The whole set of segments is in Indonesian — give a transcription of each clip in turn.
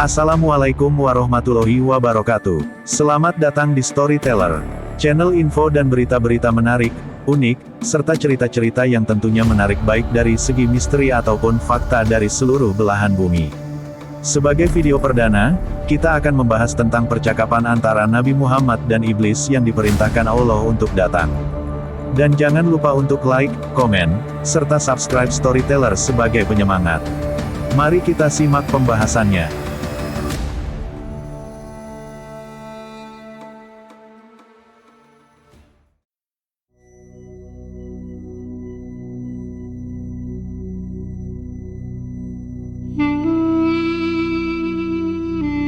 Assalamualaikum warahmatullahi wabarakatuh. Selamat datang di Storyteller, channel info dan berita-berita menarik, unik, serta cerita-cerita yang tentunya menarik baik dari segi misteri ataupun fakta dari seluruh belahan bumi. Sebagai video perdana, kita akan membahas tentang percakapan antara Nabi Muhammad dan iblis yang diperintahkan Allah untuk datang. Dan jangan lupa untuk like, komen, serta subscribe Storyteller sebagai penyemangat. Mari kita simak pembahasannya.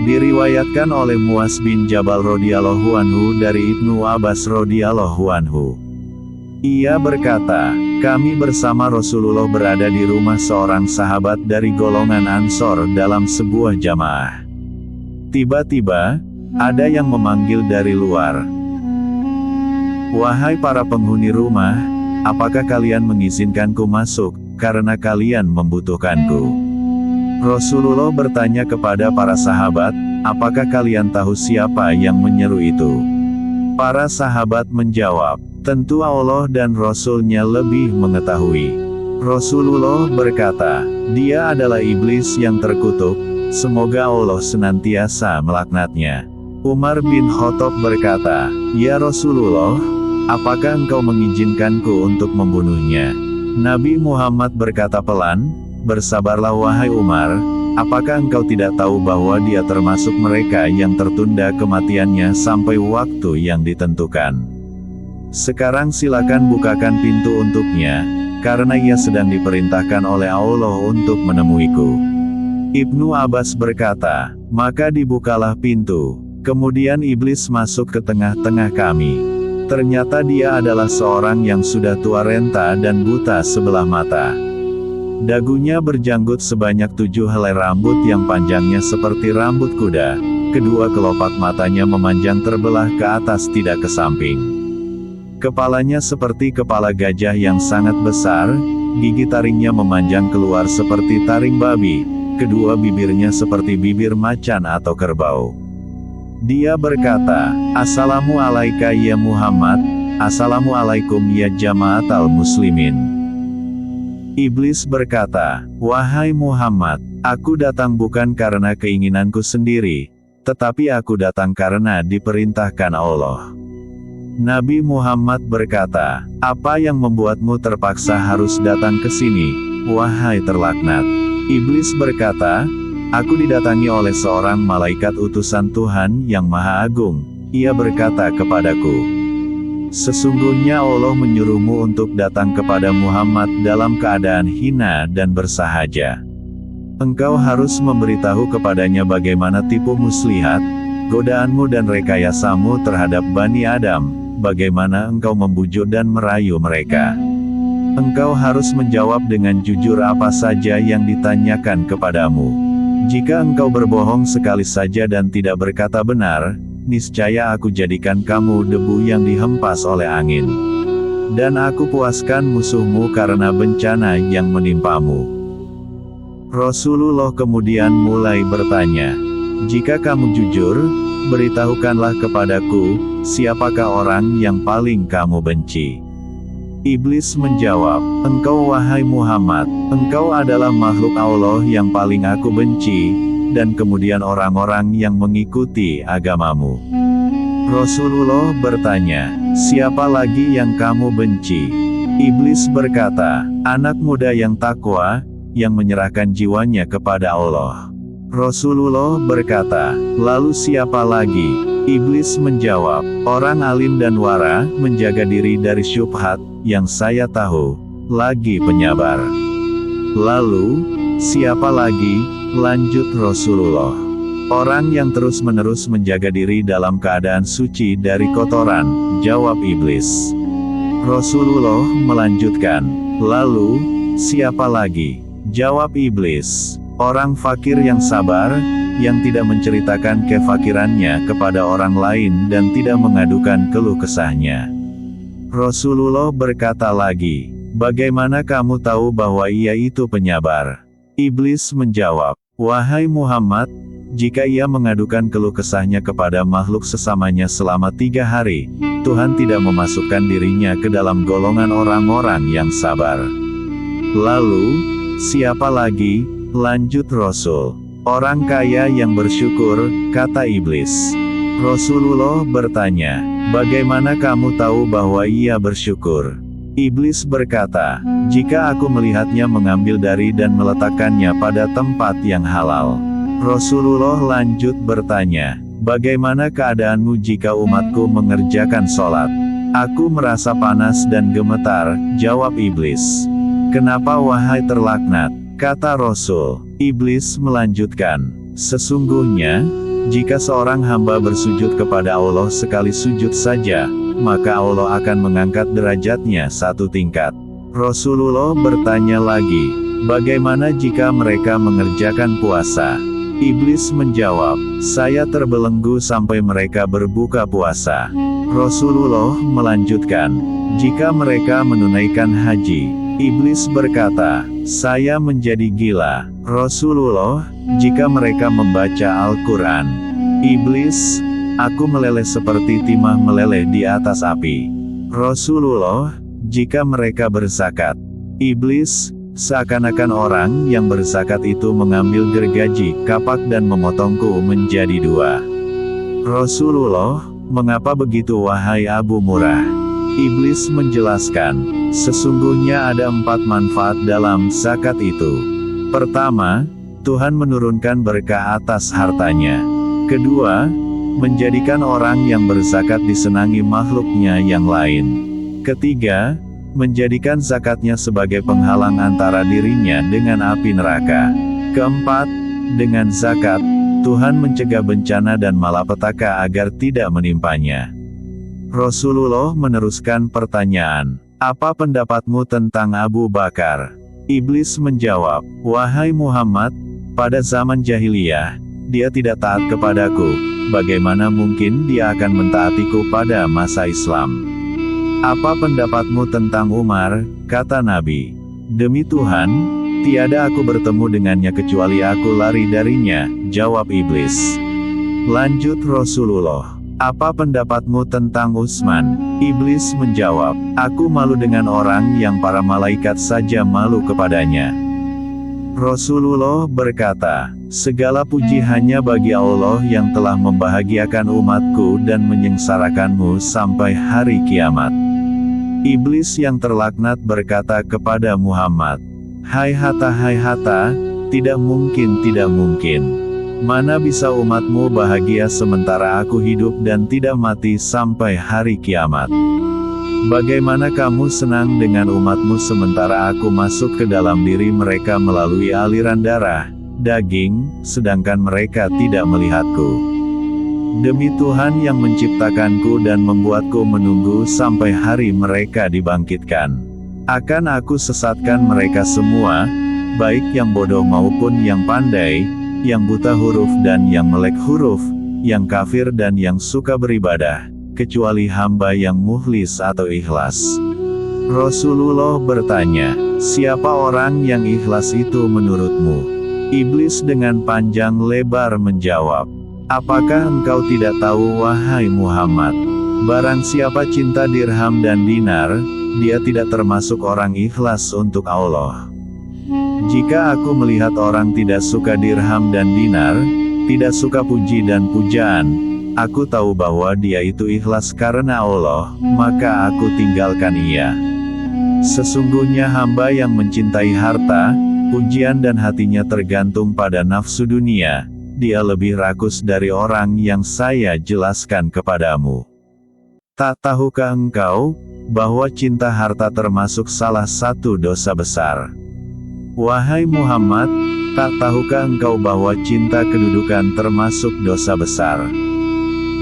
Diriwayatkan oleh Muaz bin Jabal radhiyallahu anhu dari Ibnu Abbas radhiyallahu anhu. Ia berkata, kami bersama Rasulullah berada di rumah seorang sahabat dari golongan Ansor dalam sebuah jamaah. Tiba-tiba, ada yang memanggil dari luar. Wahai para penghuni rumah, apakah kalian mengizinkanku masuk, karena kalian membutuhkanku? Rasulullah bertanya kepada para sahabat, apakah kalian tahu siapa yang menyeru itu? Para sahabat menjawab, tentu Allah dan Rasul-Nya lebih mengetahui. Rasulullah berkata, dia adalah iblis yang terkutuk, semoga Allah senantiasa melaknatnya. Umar bin Khattab berkata, ya Rasulullah, apakah engkau mengizinkanku untuk membunuhnya? Nabi Muhammad berkata pelan, bersabarlah wahai Umar, apakah engkau tidak tahu bahwa dia termasuk mereka yang tertunda kematiannya sampai waktu yang ditentukan? Sekarang silakan bukakan pintu untuknya, karena ia sedang diperintahkan oleh Allah untuk menemuiku. Ibnu Abbas berkata, maka dibukalah pintu, kemudian iblis masuk ke tengah-tengah kami. Ternyata dia adalah seorang yang sudah tua renta dan buta sebelah mata. Dagunya berjanggut sebanyak 7 helai rambut yang panjangnya seperti rambut kuda, kedua kelopak matanya memanjang terbelah ke atas tidak ke samping. Kepalanya seperti kepala gajah yang sangat besar, gigi taringnya memanjang keluar seperti taring babi, kedua bibirnya seperti bibir macan atau kerbau. Dia berkata, Assalamualaikum ya Muhammad, Assalamualaikum ya jamaatal muslimin. Iblis berkata, wahai Muhammad, aku datang bukan karena keinginanku sendiri, tetapi aku datang karena diperintahkan Allah. Nabi Muhammad berkata, apa yang membuatmu terpaksa harus datang ke sini, wahai terlaknat? Iblis berkata, aku didatangi oleh seorang malaikat utusan Tuhan yang Maha Agung. Ia berkata kepadaku, sesungguhnya Allah menyuruhmu untuk datang kepada Muhammad dalam keadaan hina dan bersahaja. Engkau harus memberitahu kepadanya bagaimana tipu muslihat, godaanmu dan rekayasamu terhadap Bani Adam, bagaimana engkau membujuk dan merayu mereka. Engkau harus menjawab dengan jujur apa saja yang ditanyakan kepadamu. Jika engkau berbohong sekali saja dan tidak berkata benar, niscaya aku jadikan kamu debu yang dihempas oleh angin. Dan aku puaskan musuhmu karena bencana yang menimpamu. Rasulullah kemudian mulai bertanya, jika kamu jujur, beritahukanlah kepadaku, siapakah orang yang paling kamu benci? Iblis menjawab, engkau wahai Muhammad, engkau adalah makhluk Allah yang paling aku benci, dan kemudian orang-orang yang mengikuti agamamu. Rasulullah bertanya, siapa lagi yang kamu benci? Iblis berkata, anak muda yang takwa, yang menyerahkan jiwanya kepada Allah. Rasulullah berkata, lalu siapa lagi? Iblis menjawab, orang alim dan wara, menjaga diri dari syubhat, yang saya tahu, lagi penyabar. Lalu, siapa lagi? Lanjut Rasulullah. Orang yang terus-menerus menjaga diri dalam keadaan suci dari kotoran, jawab iblis. Rasulullah melanjutkan, lalu, siapa lagi? Jawab iblis. Orang fakir yang sabar, yang tidak menceritakan kefakirannya kepada orang lain dan tidak mengadukan keluh kesahnya. Rasulullah berkata lagi, bagaimana kamu tahu bahwa ia itu penyabar? Iblis menjawab, wahai Muhammad, jika ia mengadukan keluh kesahnya kepada makhluk sesamanya selama 3 hari, Tuhan tidak memasukkan dirinya ke dalam golongan orang-orang yang sabar. Lalu, siapa lagi? Lanjut Rasul. Orang kaya yang bersyukur, kata iblis. Rasulullah bertanya, bagaimana kamu tahu bahwa ia bersyukur? Iblis berkata, jika aku melihatnya mengambil dari dan meletakkannya pada tempat yang halal. Rasulullah lanjut bertanya, bagaimana keadaanmu jika umatku mengerjakan sholat? Aku merasa panas dan gemetar, jawab iblis. Kenapa wahai terlaknat? Kata Rasul. Iblis melanjutkan, sesungguhnya, jika seorang hamba bersujud kepada Allah sekali sujud saja, maka Allah akan mengangkat derajatnya 1 tingkat. Rasulullah bertanya lagi, bagaimana jika mereka mengerjakan puasa? Iblis menjawab, saya terbelenggu sampai mereka berbuka puasa. Rasulullah melanjutkan, jika mereka menunaikan haji. Iblis berkata, saya menjadi gila. Rasulullah, jika mereka membaca Al-Quran. Iblis, aku meleleh seperti timah meleleh di atas api. Rasulullah, jika mereka berzakat. Iblis, seakan-akan orang yang berzakat itu mengambil gergaji, kapak dan memotongku menjadi 2. Rasulullah, mengapa begitu wahai Abu Murrah? Iblis menjelaskan, sesungguhnya ada 4 manfaat dalam zakat itu. Pertama, Tuhan menurunkan berkah atas hartanya. Kedua, menjadikan orang yang berzakat disenangi makhluknya yang lain. Ketiga, menjadikan zakatnya sebagai penghalang antara dirinya dengan api neraka. Keempat, dengan zakat, Tuhan mencegah bencana dan malapetaka agar tidak menimpanya. Rasulullah meneruskan pertanyaan, apa pendapatmu tentang Abu Bakar? Iblis menjawab, wahai Muhammad, pada zaman jahiliyah, dia tidak taat kepadaku, bagaimana mungkin dia akan mentaatiku pada masa Islam? Apa pendapatmu tentang Umar? Kata Nabi, demi Tuhan, tiada aku bertemu dengannya kecuali aku lari darinya, jawab iblis. Lanjut Rasulullah, apa pendapatmu tentang Utsman? Iblis menjawab, aku malu dengan orang yang para malaikat saja malu kepadanya. Rasulullah berkata, segala puji hanya bagi Allah yang telah membahagiakan umatku dan menyengsarakanmu sampai hari kiamat. Iblis yang terlaknat berkata kepada Muhammad, hai Hatta, tidak mungkin, tidak mungkin. Mana bisa umatmu bahagia sementara aku hidup dan tidak mati sampai hari kiamat? Bagaimana kamu senang dengan umatmu sementara aku masuk ke dalam diri mereka melalui aliran darah, daging, sedangkan mereka tidak melihatku? Demi Tuhan yang menciptakanku dan membuatku menunggu sampai hari mereka dibangkitkan. Akan aku sesatkan mereka semua, baik yang bodoh maupun yang pandai, yang buta huruf dan yang melek huruf, yang kafir dan yang suka beribadah, kecuali hamba yang mukhlis atau ikhlas. Rasulullah bertanya, siapa orang yang ikhlas itu menurutmu? Iblis dengan panjang lebar menjawab, apakah engkau tidak tahu wahai Muhammad? Barang siapa cinta dirham dan dinar, dia tidak termasuk orang ikhlas untuk Allah. Jika aku melihat orang tidak suka dirham dan dinar, tidak suka puji dan pujaan, aku tahu bahwa dia itu ikhlas karena Allah, maka aku tinggalkan ia. Sesungguhnya hamba yang mencintai harta, pujian dan hatinya tergantung pada nafsu dunia, dia lebih rakus dari orang yang saya jelaskan kepadamu. Tak tahukah engkau, bahwa cinta harta termasuk salah satu dosa besar? Wahai Muhammad, tak tahukah engkau bahwa cinta kedudukan termasuk dosa besar?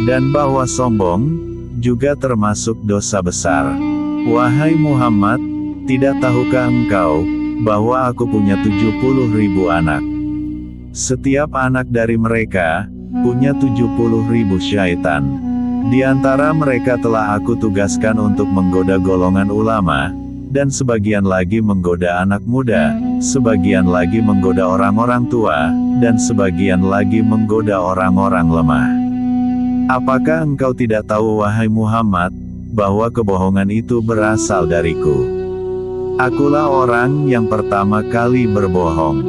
Dan bahwa sombong, juga termasuk dosa besar? Wahai Muhammad, tidak tahukah engkau, bahwa aku punya 70.000 anak? Setiap anak dari mereka, punya 70.000 syaitan. Di antara mereka telah aku tugaskan untuk menggoda golongan ulama, dan sebagian lagi menggoda anak muda, sebagian lagi menggoda orang-orang tua, dan sebagian lagi menggoda orang-orang lemah. Apakah engkau tidak tahu, wahai Muhammad, bahwa kebohongan itu berasal dariku? Akulah orang yang pertama kali berbohong.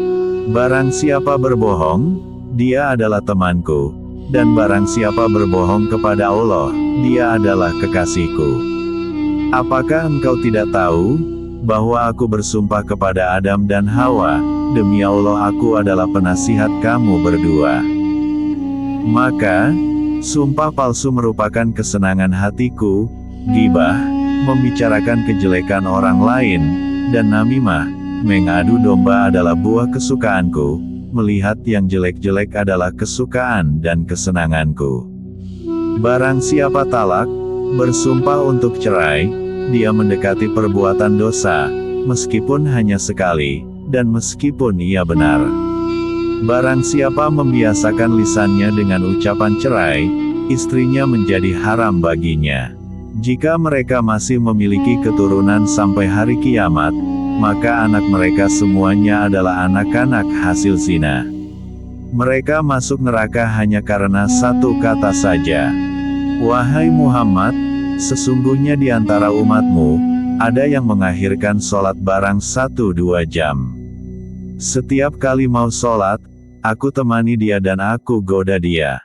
Barang siapa berbohong, dia adalah temanku. Dan barang siapa berbohong kepada Allah, dia adalah kekasihku. Apakah engkau tidak tahu, bahwa aku bersumpah kepada Adam dan Hawa, demi Allah aku adalah penasihat kamu berdua. Maka, sumpah palsu merupakan kesenangan hatiku, ghibah, membicarakan kejelekan orang lain, dan namimah, mengadu domba adalah buah kesukaanku. Melihat yang jelek-jelek adalah kesukaan dan kesenanganku. Barang siapa talak, bersumpah untuk cerai, dia mendekati perbuatan dosa, meskipun hanya sekali, dan meskipun ia benar. Barang siapa membiasakan lisannya dengan ucapan cerai, istrinya menjadi haram baginya. Jika mereka masih memiliki keturunan sampai hari kiamat, maka anak mereka semuanya adalah anak-anak hasil zina. Mereka masuk neraka hanya karena satu kata saja. Wahai Muhammad, sesungguhnya di antara umatmu, ada yang mengakhirkan sholat barang 1-2 jam. Setiap kali mau sholat, aku temani dia dan aku goda dia.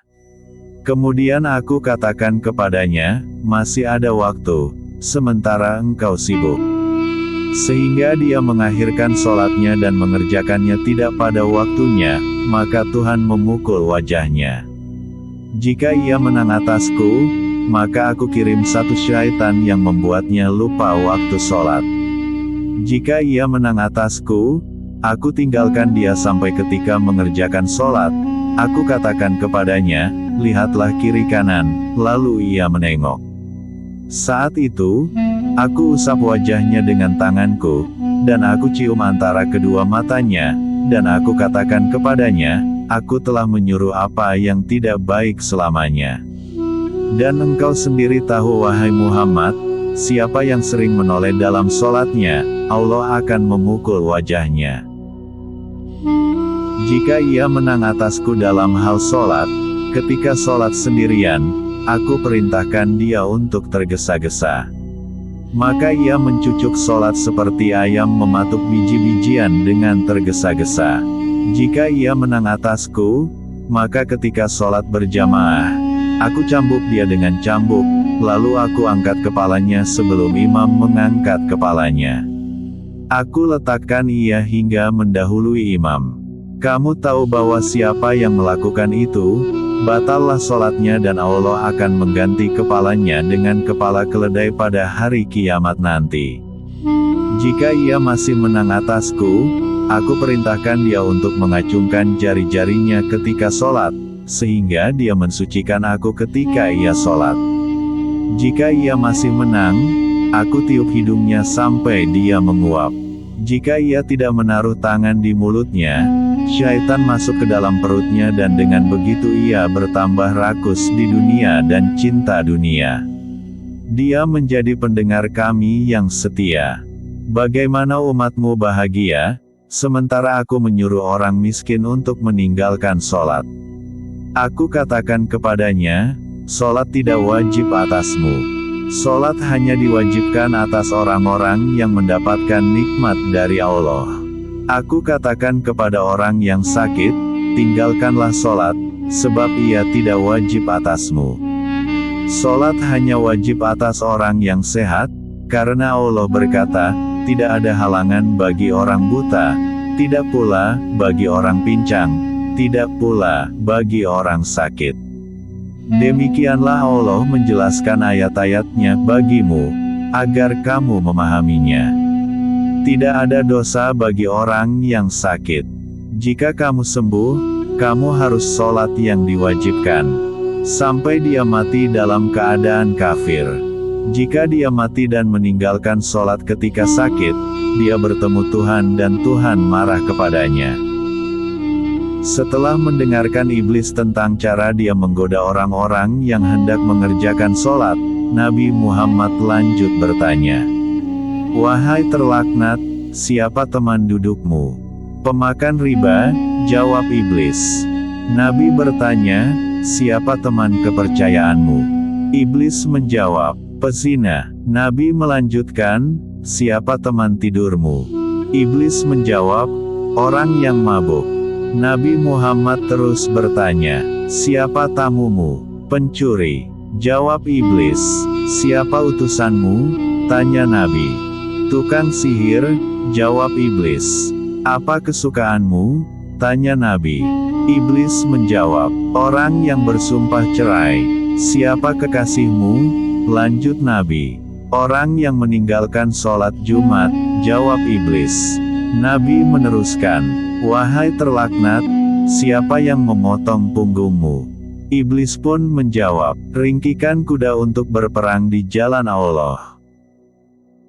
Kemudian aku katakan kepadanya, masih ada waktu, sementara engkau sibuk. Sehingga dia mengakhirkan sholatnya dan mengerjakannya tidak pada waktunya, maka Tuhan memukul wajahnya. Jika ia menang atasku, maka aku kirim satu syaitan yang membuatnya lupa waktu sholat. Jika ia menang atasku, aku tinggalkan dia sampai ketika mengerjakan sholat. Aku katakan kepadanya, lihatlah kiri kanan, lalu ia menengok. Saat itu, aku usap wajahnya dengan tanganku, dan aku cium antara kedua matanya, dan aku katakan kepadanya, aku telah menyuruh apa yang tidak baik selamanya. Dan engkau sendiri tahu, wahai Muhammad, siapa yang sering menoleh dalam sholatnya, Allah akan memukul wajahnya. Jika ia menang atasku dalam hal sholat, ketika sholat sendirian, aku perintahkan dia untuk tergesa-gesa. Maka ia mencucuk sholat seperti ayam mematuk biji-bijian dengan tergesa-gesa. Jika ia menang atasku, maka ketika sholat berjamaah, aku cambuk dia dengan cambuk, lalu aku angkat kepalanya sebelum imam mengangkat kepalanya. Aku letakkan ia hingga mendahului imam. Kamu tahu bahwa siapa yang melakukan itu, batallah sholatnya dan Allah akan mengganti kepalanya dengan kepala keledai pada hari kiamat nanti. Jika ia masih menang atasku, aku perintahkan dia untuk mengacungkan jari-jarinya ketika sholat, sehingga dia mensucikan aku ketika ia sholat. Jika ia masih menang, aku tiup hidungnya sampai dia menguap. Jika ia tidak menaruh tangan di mulutnya, syaitan masuk ke dalam perutnya dan dengan begitu ia bertambah rakus di dunia dan cinta dunia. Dia menjadi pendengar kami yang setia. Bagaimana umatmu bahagia, sementara aku menyuruh orang miskin untuk meninggalkan sholat. Aku katakan kepadanya, sholat tidak wajib atasmu. Sholat hanya diwajibkan atas orang-orang yang mendapatkan nikmat dari Allah. Aku katakan kepada orang yang sakit, tinggalkanlah sholat, sebab ia tidak wajib atasmu. Sholat hanya wajib atas orang yang sehat, karena Allah berkata, tidak ada halangan bagi orang buta, tidak pula bagi orang pincang, tidak pula bagi orang sakit. Demikianlah Allah menjelaskan ayat-ayatnya bagimu, agar kamu memahaminya. Tidak ada dosa bagi orang yang sakit. Jika kamu sembuh, kamu harus sholat yang diwajibkan, sampai dia mati dalam keadaan kafir. Jika dia mati dan meninggalkan sholat ketika sakit, dia bertemu Tuhan dan Tuhan marah kepadanya. Setelah mendengarkan iblis tentang cara dia menggoda orang-orang yang hendak mengerjakan sholat, Nabi Muhammad lanjut bertanya, Wahai terlaknat, siapa teman dudukmu? Pemakan riba, jawab iblis. Nabi bertanya, siapa teman kepercayaanmu? Iblis menjawab, pezina. Nabi melanjutkan, siapa teman tidurmu? Iblis menjawab, orang yang mabuk. Nabi Muhammad terus bertanya, siapa tamumu? Pencuri. Jawab iblis. Siapa utusanmu? Tanya Nabi. Tukang sihir. Jawab iblis. Apa kesukaanmu? Tanya Nabi. Iblis menjawab, orang yang bersumpah cerai. Siapa kekasihmu? Lanjut Nabi. Orang yang meninggalkan sholat Jumat. Jawab iblis. Nabi meneruskan, wahai terlaknat, siapa yang memotong punggungmu? Iblis pun menjawab, ringkikan kuda untuk berperang di jalan Allah.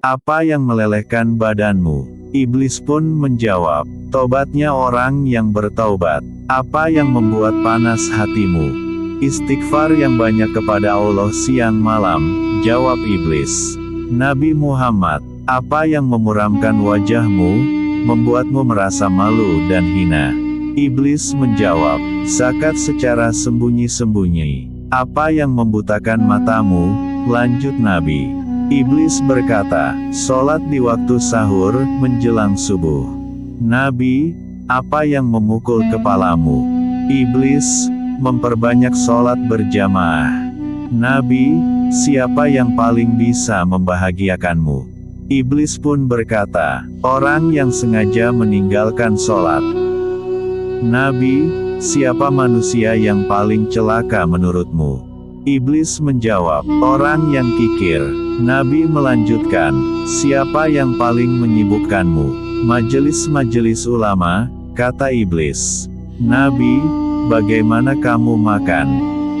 Apa yang melelehkan badanmu? Iblis pun menjawab, tobatnya orang yang bertaubat. Apa yang membuat panas hatimu? Istighfar yang banyak kepada Allah siang malam. Jawab iblis. Nabi Muhammad, apa yang memuramkan wajahmu, membuatmu merasa malu dan hina? Iblis menjawab, zakat secara sembunyi-sembunyi. Apa yang membutakan matamu? Lanjut Nabi. Iblis berkata, sholat di waktu sahur, menjelang subuh. Nabi, apa yang memukul kepalamu? Iblis, memperbanyak sholat berjamaah. Nabi, siapa yang paling bisa membahagiakanmu? Iblis pun berkata, orang yang sengaja meninggalkan sholat. Nabi, siapa manusia yang paling celaka menurutmu? Iblis menjawab, orang yang kikir. Nabi melanjutkan, siapa yang paling menyibukkanmu? Majelis-majelis ulama, kata iblis. Nabi, bagaimana kamu makan?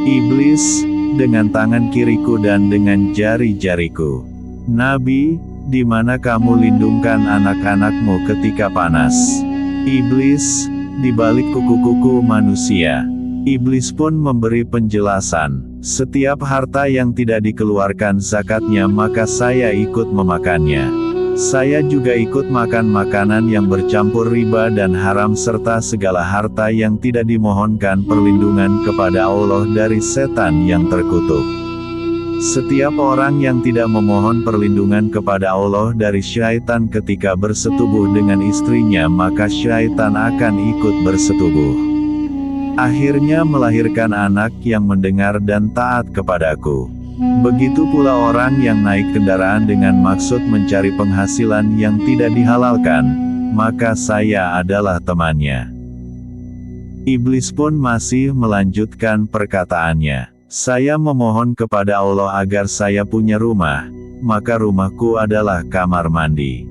Iblis, dengan tangan kiriku dan dengan jari-jariku. Nabi, di mana kamu lindungkan anak-anakmu ketika panas? Iblis, di balik kuku-kuku manusia. Iblis pun memberi penjelasan, setiap harta yang tidak dikeluarkan zakatnya maka saya ikut memakannya. Saya juga ikut makan makanan yang bercampur riba dan haram serta segala harta yang tidak dimohonkan perlindungan kepada Allah dari setan yang terkutuk. Setiap orang yang tidak memohon perlindungan kepada Allah dari syaitan ketika bersetubuh dengan istrinya maka syaitan akan ikut bersetubuh. Akhirnya melahirkan anak yang mendengar dan taat kepadaku. Begitu pula orang yang naik kendaraan dengan maksud mencari penghasilan yang tidak dihalalkan, maka saya adalah temannya. Iblis pun masih melanjutkan perkataannya. Saya memohon kepada Allah agar saya punya rumah, maka rumahku adalah kamar mandi.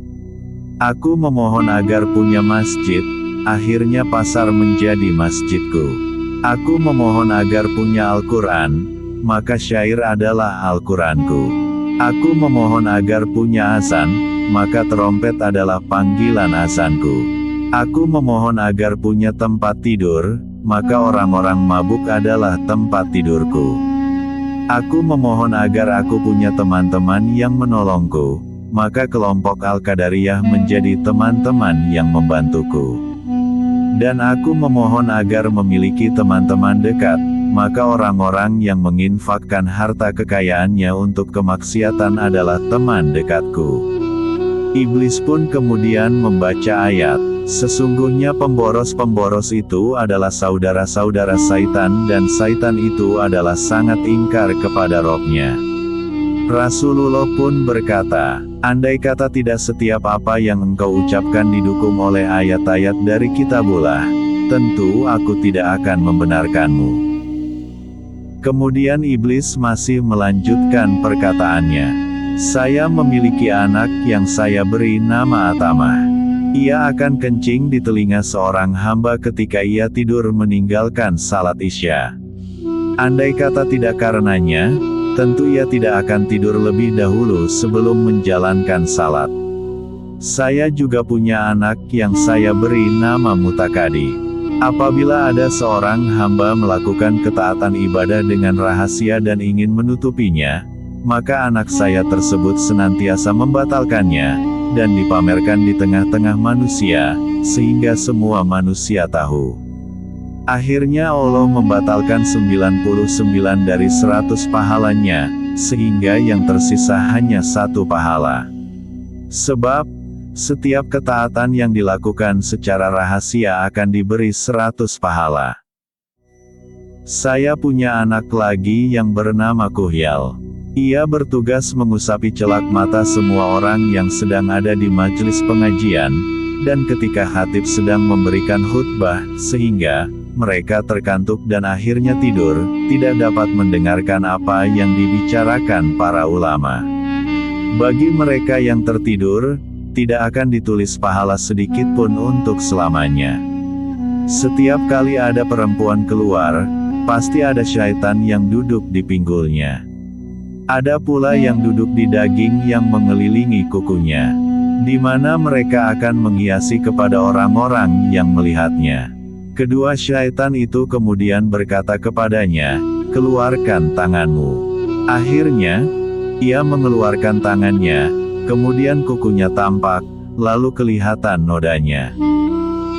Aku memohon agar punya masjid, akhirnya pasar menjadi masjidku. Aku memohon agar punya Al-Quran, maka syair adalah Al-Quranku. Aku memohon agar punya azan, maka trompet adalah panggilan azanku. Aku memohon agar punya tempat tidur, maka orang-orang mabuk adalah tempat tidurku. Aku memohon agar aku punya teman-teman yang menolongku, maka kelompok Al-Qadariyah menjadi teman-teman yang membantuku. Dan aku memohon agar memiliki teman-teman dekat, maka orang-orang yang menginfakkan harta kekayaannya untuk kemaksiatan adalah teman dekatku. Iblis pun kemudian membaca ayat, sesungguhnya pemboros-pemboros itu adalah saudara-saudara Saitan dan Saitan itu adalah sangat ingkar kepada Robnya. Rasulullah pun berkata, andai kata tidak setiap apa yang engkau ucapkan didukung oleh ayat-ayat dari kitabullah, tentu aku tidak akan membenarkanmu. Kemudian iblis masih melanjutkan perkataannya. Saya memiliki anak yang saya beri nama Atamah. Ia akan kencing di telinga seorang hamba ketika ia tidur meninggalkan salat Isya. Andai kata tidak karenanya, tentu ia tidak akan tidur lebih dahulu sebelum menjalankan salat. Saya juga punya anak yang saya beri nama Mutakadi. Apabila ada seorang hamba melakukan ketaatan ibadah dengan rahasia dan ingin menutupinya, maka anak saya tersebut senantiasa membatalkannya, dan dipamerkan di tengah-tengah manusia, sehingga semua manusia tahu. Akhirnya Allah membatalkan 99 dari 100 pahalanya, sehingga yang tersisa hanya 1 pahala. Sebab, setiap ketaatan yang dilakukan secara rahasia akan diberi 100 pahala. Saya punya anak lagi yang bernama Kuhyal. Ia bertugas mengusapi celak mata semua orang yang sedang ada di majelis pengajian, dan ketika khatib sedang memberikan khutbah, sehingga mereka terkantuk dan akhirnya tidur, tidak dapat mendengarkan apa yang dibicarakan para ulama. Bagi mereka yang tertidur, tidak akan ditulis pahala sedikit pun untuk selamanya. Setiap kali ada perempuan keluar, pasti ada syaitan yang duduk di pinggulnya. Ada pula yang duduk di daging yang mengelilingi kukunya, di mana mereka akan menghiasi kepada orang-orang yang melihatnya. Kedua syaitan itu kemudian berkata kepadanya, "Keluarkan tanganmu." Akhirnya, ia mengeluarkan tangannya, kemudian kukunya tampak, lalu kelihatan nodanya.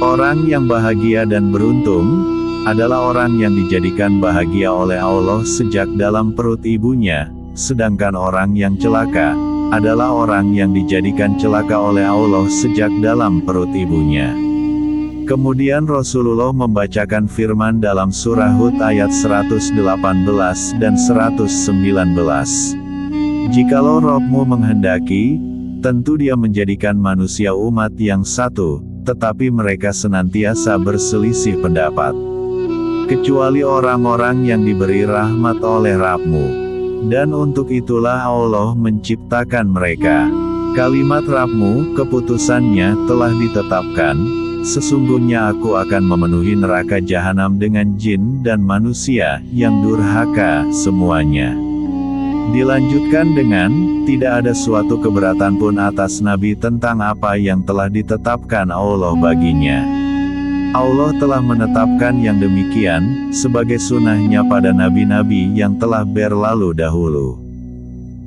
Orang yang bahagia dan beruntung adalah orang yang dijadikan bahagia oleh Allah sejak dalam perut ibunya, sedangkan orang yang celaka adalah orang yang dijadikan celaka oleh Allah sejak dalam perut ibunya. Kemudian Rasulullah membacakan firman dalam surah Hud ayat 118 dan 119. "Jikalau Rabb-mu menghendaki, tentu Dia menjadikan manusia umat yang satu, tetapi mereka senantiasa berselisih pendapat. Kecuali orang-orang yang diberi rahmat oleh Rabb-mu. Dan untuk itulah Allah menciptakan mereka. Kalimat Rabb-mu, keputusannya telah ditetapkan. Sesungguhnya aku akan memenuhi neraka jahanam dengan jin dan manusia yang durhaka semuanya." Dilanjutkan dengan, tidak ada suatu keberatan pun atas Nabi tentang apa yang telah ditetapkan Allah baginya. Allah telah menetapkan yang demikian, sebagai sunnahnya pada nabi-nabi yang telah berlalu dahulu.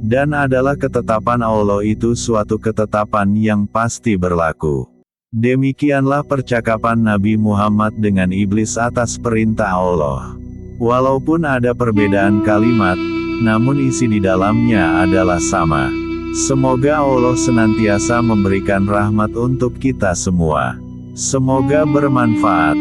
Dan adalah ketetapan Allah itu suatu ketetapan yang pasti berlaku. Demikianlah percakapan Nabi Muhammad dengan iblis atas perintah Allah. Walaupun ada perbedaan kalimat, namun isi di dalamnya adalah sama. Semoga Allah senantiasa memberikan rahmat untuk kita semua. Semoga bermanfaat.